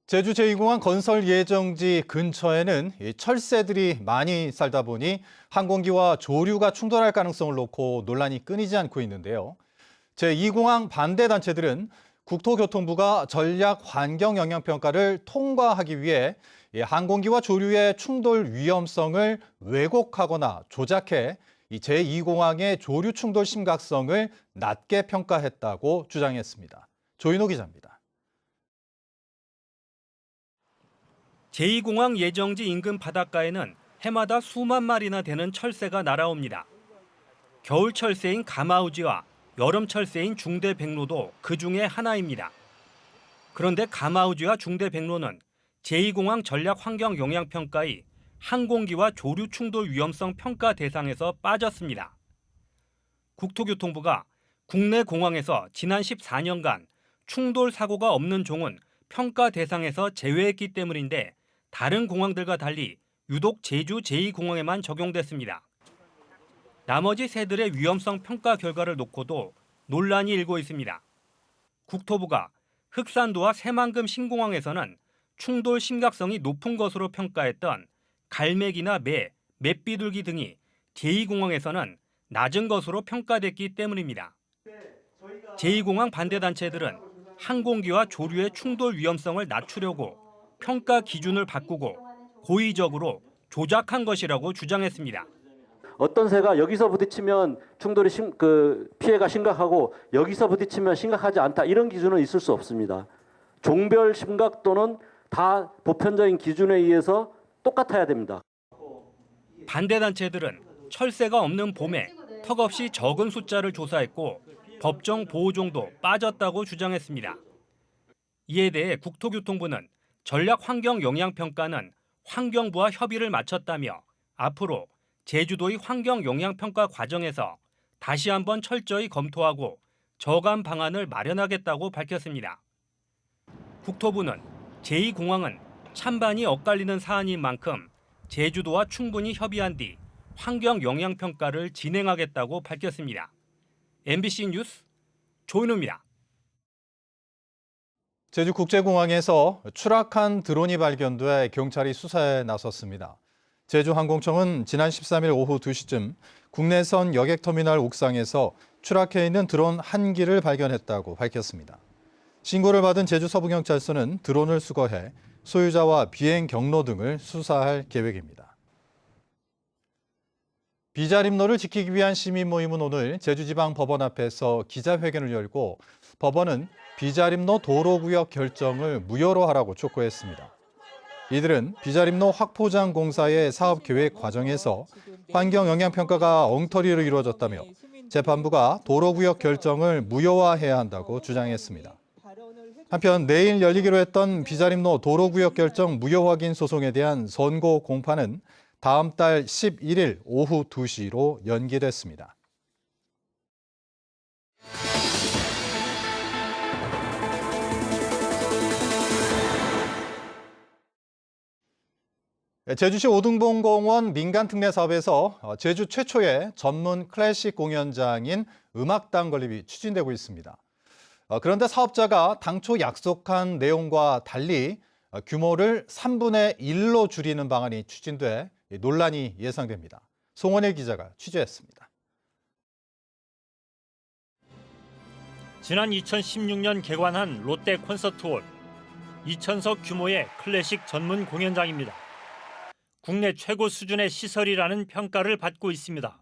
제주 제2공항 건설 예정지 근처에는 이 철새들이 많이 살다 보니 항공기와 조류가 충돌할 가능성을 놓고 논란이 끊이지 않고 있는데요. 제2공항 반대 단체들은 국토교통부가 전략 환경 영향 평가를 통과하기 위해 이 항공기와 조류의 충돌 위험성을 왜곡하거나 조작해 이 제2공항의 조류 충돌 심각성을 낮게 평가했다고 주장했습니다. 조인호 기자입니다. 제2공항 예정지 인근 바닷가에는 해마다 수만 마리나 되는 철새가 날아옵니다. 겨울 철새인 가마우지와 여름 철새인 중대백로도 그 중에 하나입니다. 그런데 가마우지와 중대백로는 제2공항 전략 환경 영향 평가의 항공기와 조류 충돌 위험성 평가 대상에서 빠졌습니다. 국토교통부가 국내 공항에서 지난 14년간 충돌 사고가 없는 종은 평가 대상에서 제외했기 때문인데 다른 공항들과 달리 유독 제주 제2공항에만 적용됐습니다. 나머지 새들의 위험성 평가 결과를 놓고도 논란이 일고 있습니다. 국토부가 흑산도와 새만금 신공항에서는 충돌 심각성이 높은 것으로 평가했던 갈매기나 매, 맷비둘기 등이 제2공항에서는 낮은 것으로 평가됐기 때문입니다. 제2공항 반대단체들은 항공기와 조류의 충돌 위험성을 낮추려고 평가 기준을 바꾸고 고의적으로 조작한 것이라고 주장했습니다. 어떤 새가 여기서 부딪히면 피해가 심각하고 여기서 부딪히면 심각하지 않다 이런 기준은 있을 수 없습니다. 종별 심각도는 다 보편적인 기준에 의해서 똑같아야 됩니다. 반대단체들은 철새가 없는 봄에 턱없이 적은 숫자를 조사했고 법정 보호종도 빠졌다고 주장했습니다. 이에 대해 국토교통부는 전략 환경 영향 평가는 환경부와 협의를 마쳤다며 앞으로 제주도의 환경 영향 평가 과정에서 다시 한번 철저히 검토하고 저감 방안을 마련하겠다고 밝혔습니다. 국토부는 제2공항은 찬반이 엇갈리는 사안인 만큼 제주도와 충분히 협의한 뒤 환경 영향 평가를 진행하겠다고 밝혔습니다. MBC 뉴스 조인호입니다. 제주국제공항에서 추락한 드론이 발견돼 경찰이 수사에 나섰습니다. 제주항공청은 지난 13일 오후 2시쯤 국내선 여객터미널 옥상에서 추락해 있는 드론 한 기를 발견했다고 밝혔습니다. 신고를 받은 제주서부경찰서는 드론을 수거해 소유자와 비행 경로 등을 수사할 계획입니다. 비자림로를 지키기 위한 시민 모임은 오늘 제주지방법원 앞에서 기자회견을 열고 법원은 비자림로 도로구역 결정을 무효로 하라고 촉구했습니다. 이들은 비자림로 확포장 공사의 사업 계획 과정에서 환경 영향 평가가 엉터리로 이루어졌다며 재판부가 도로구역 결정을 무효화해야 한다고 주장했습니다. 한편 내일 열리기로 했던 비자림로 도로구역 결정 무효 확인 소송에 대한 선고 공판은 다음 달 11일 오후 2시로 연기됐습니다. 제주시 오등봉공원 민간특례 사업에서 제주 최초의 전문 클래식 공연장인 음악당 건립이 추진되고 있습니다. 그런데 사업자가 당초 약속한 내용과 달리 규모를 3분의 1로 줄이는 방안이 추진돼 논란이 예상됩니다. 송원일 기자가 취재했습니다. 지난 2016년 개관한 롯데 콘서트홀, 2,000석 규모의 클래식 전문 공연장입니다. 국내 최고 수준의 시설이라는 평가를 받고 있습니다.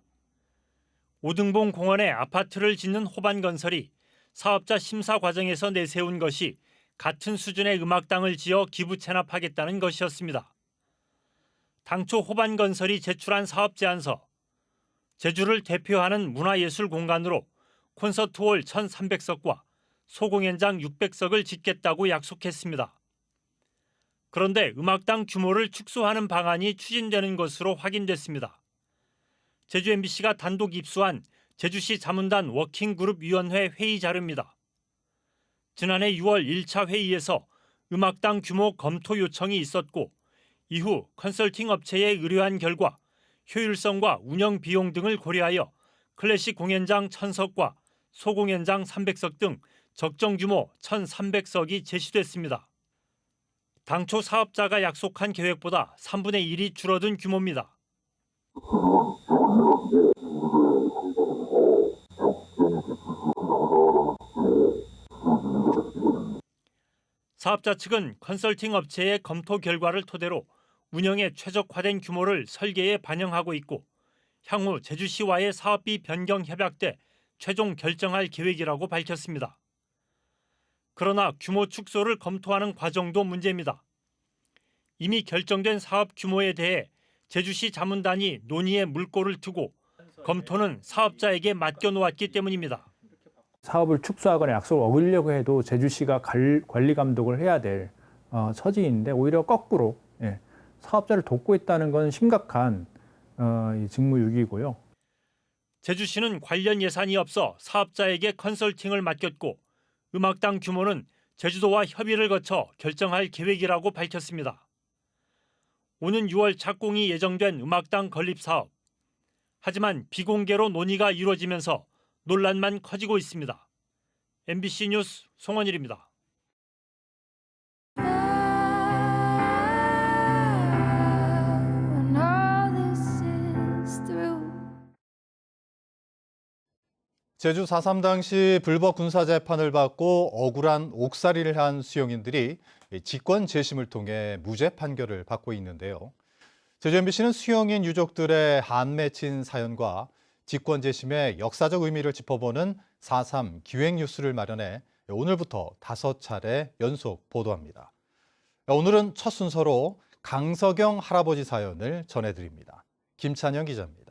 오등봉 공원에 아파트를 짓는 호반건설이 사업자 심사 과정에서 내세운 것이 같은 수준의 음악당을 지어 기부 체납하겠다는 것이었습니다. 당초 호반건설이 제출한 사업 제안서, 제주를 대표하는 문화예술 공간으로 콘서트홀 1,300석과 소공연장 600석을 짓겠다고 약속했습니다. 그런데 음악당 규모를 축소하는 방안이 추진되는 것으로 확인됐습니다. 제주 MBC가 단독 입수한 제주시 자문단 워킹그룹위원회 회의 자료입니다. 지난해 6월 1차 회의에서 음악당 규모 검토 요청이 있었고 이후 컨설팅 업체에 의뢰한 결과 효율성과 운영 비용 등을 고려하여 클래식 공연장 1,000석과 소공연장 300석 등 적정 규모 1,300석이 제시됐습니다. 당초 사업자가 약속한 계획보다 3분의 1이 줄어든 규모입니다. 사업자 측은 컨설팅 업체의 검토 결과를 토대로 운영에 최적화된 규모를 설계에 반영하고 있고 향후 제주시와의 사업비 변경 협약 때 최종 결정할 계획이라고 밝혔습니다. 그러나 규모 축소를 검토하는 과정도 문제입니다. 이미 결정된 사업 규모에 대해 제주시 자문단이 논의에 물꼬를 트고 검토는 사업자에게 맡겨놓았기 때문입니다. 사업을 축소하거나 약속을 어기려고 해도 제주시가 관리 감독을 해야 될 처지인데 오히려 거꾸로 사업자를 돕고 있다는 건 심각한 직무유기이고요. 제주시는 관련 예산이 없어 사업자에게 컨설팅을 맡겼고 음악당 규모는 제주도와 협의를 거쳐 결정할 계획이라고 밝혔습니다. 오는 6월 착공이 예정된 음악당 건립 사업. 하지만 비공개로 논의가 이루어지면서 논란만 커지고 있습니다. MBC 뉴스 송원일입니다. 제주 4.3 당시 불법 군사 재판을 받고 억울한 옥살이를 한 수용인들이 직권 재심을 통해 무죄 판결을 받고 있는데요. 제주 MBC는 수용인 유족들의 한 맺힌 사연과 직권 재심의 역사적 의미를 짚어보는 4.3 기획 뉴스를 마련해 오늘부터 5차례 연속 보도합니다. 오늘은 첫 순서로 강석영 할아버지 사연을 전해드립니다. 김찬영 기자입니다.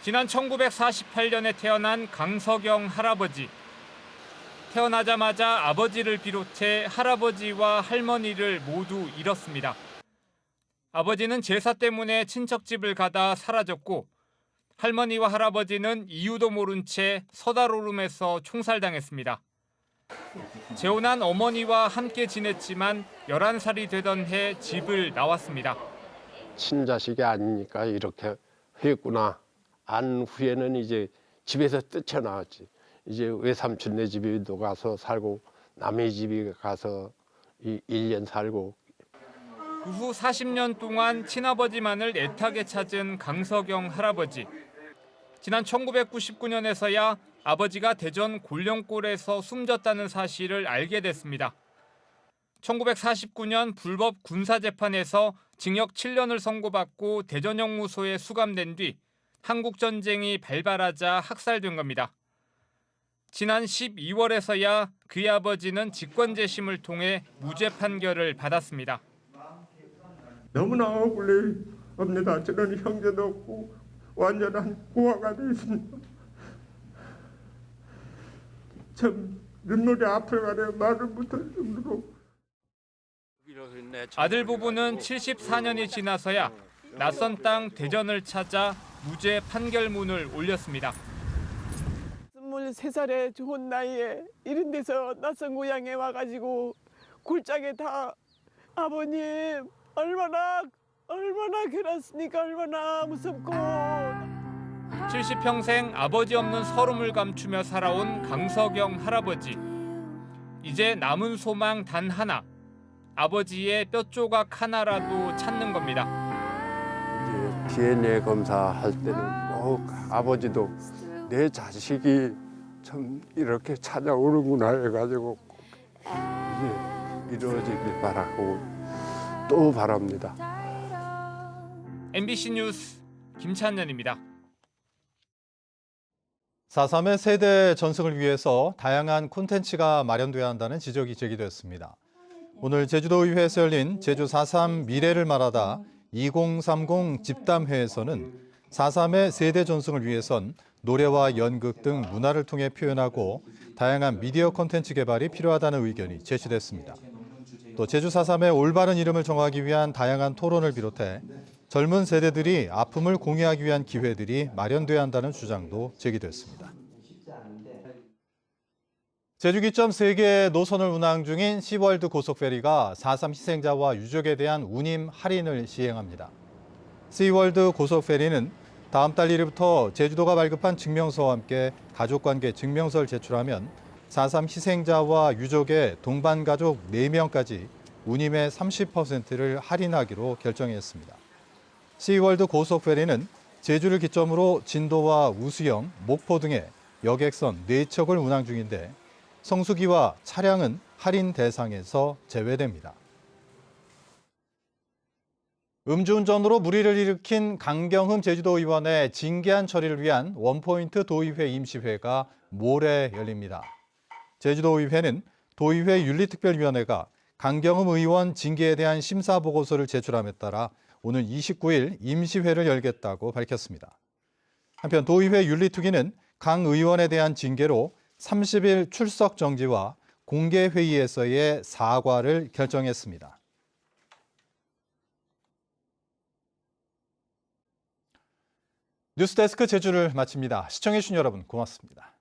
지난 1948년에 태어난 강석영 할아버지. 태어나자마자 아버지를 비롯해 할아버지와 할머니를 모두 잃었습니다. 아버지는 제사 때문에 친척집을 가다 사라졌고 할머니와 할아버지는 이유도 모른 채 서다로름에서 총살당했습니다. 재혼한 어머니와 함께 지냈지만 11살이 되던 해 집을 나왔습니다. 친자식이 아니니까 이렇게 했구나. 안 후에는 이제 집에서 뛰쳐나왔지. 이제 외삼촌네 집에도 가서 살고 남의 집에 가서 1년 살고. 그 후 40년 동안 친아버지만을 애타게 찾은 강석영 할아버지. 지난 1999년에서야 아버지가 대전 골령골에서 숨졌다는 사실을 알게 됐습니다. 1949년 불법 군사재판에서 징역 7년을 선고받고 대전형무소에 수감된 뒤 한국전쟁이 발발하자 학살된 겁니다. 지난 12월에서야 그의 아버지는 직권재심을 통해 무죄 판결을 받았습니다. 너무나 억울합니다. 저는 형제도 없고 완전한 고아가 되었습니다. 참 눈물이 앞을 가려 말을 못할 정도로. 아들 부부는 74년이 지나서야 낯선 땅 대전을 찾아 무죄 판결문을 올렸습니다. 23살의 좋은 나이에 이런 데서 낯선 고향에 와가지고 골짜기에 다 아버님 얼마나 괴롭습니까? 얼마나 무섭고. 70평생 아버지 없는 서름을 감추며 살아온 강석영 할아버지. 이제 남은 소망 단 하나. 아버지의 뼈조각 하나라도 찾는 겁니다. 이제 DNA 검사할 때는 꼭 아버지도 내 자식이 참 이렇게 찾아오는구나 해가지고 이게 이루어지길 바라고 또 바랍니다. MBC 뉴스 김찬년입니다. 4.3의 세대 전승을 위해서 다양한 콘텐츠가 마련돼야 한다는 지적이 제기됐습니다. 오늘 제주도의회에서 열린 제주 4.3 미래를 말하다 2030 집담회에서는 4.3의 세대 전승을 위해선 노래와 연극 등 문화를 통해 표현하고 다양한 미디어 콘텐츠 개발이 필요하다는 의견이 제시됐습니다. 또 제주 4.3의 올바른 이름을 정하기 위한 다양한 토론을 비롯해 젊은 세대들이 아픔을 공유하기 위한 기회들이 마련돼야 한다는 주장도 제기됐습니다. 제주기점 3개 노선을 운항 중인 시월드 고속페리가 4.3 희생자와 유족에 대한 운임 할인을 시행합니다. 시월드 고속페리는 다음 달 1일부터 제주도가 발급한 증명서와 함께 가족관계 증명서를 제출하면 4.3 희생자와 유족의 동반 가족 4명까지 운임의 30%를 할인하기로 결정했습니다. 시월드 고속페리는 제주를 기점으로 진도와 우수영, 목포 등의 여객선 4척을 운항 중인데 성수기와 차량은 할인 대상에서 제외됩니다. 음주운전으로 물의를 일으킨 강경흠 제주도의원의 징계안 처리를 위한 원포인트 도의회 임시회가 모레 열립니다. 제주도의회는 도의회 윤리특별위원회가 강경흠 의원 징계에 대한 심사보고서를 제출함에 따라 오늘 29일 임시회를 열겠다고 밝혔습니다. 한편 도의회 윤리특위는 강 의원에 대한 징계로 30일 출석 정지와 공개회의에서의 사과를 결정했습니다. 뉴스데스크 제주를 마칩니다. 시청해주신 여러분 고맙습니다.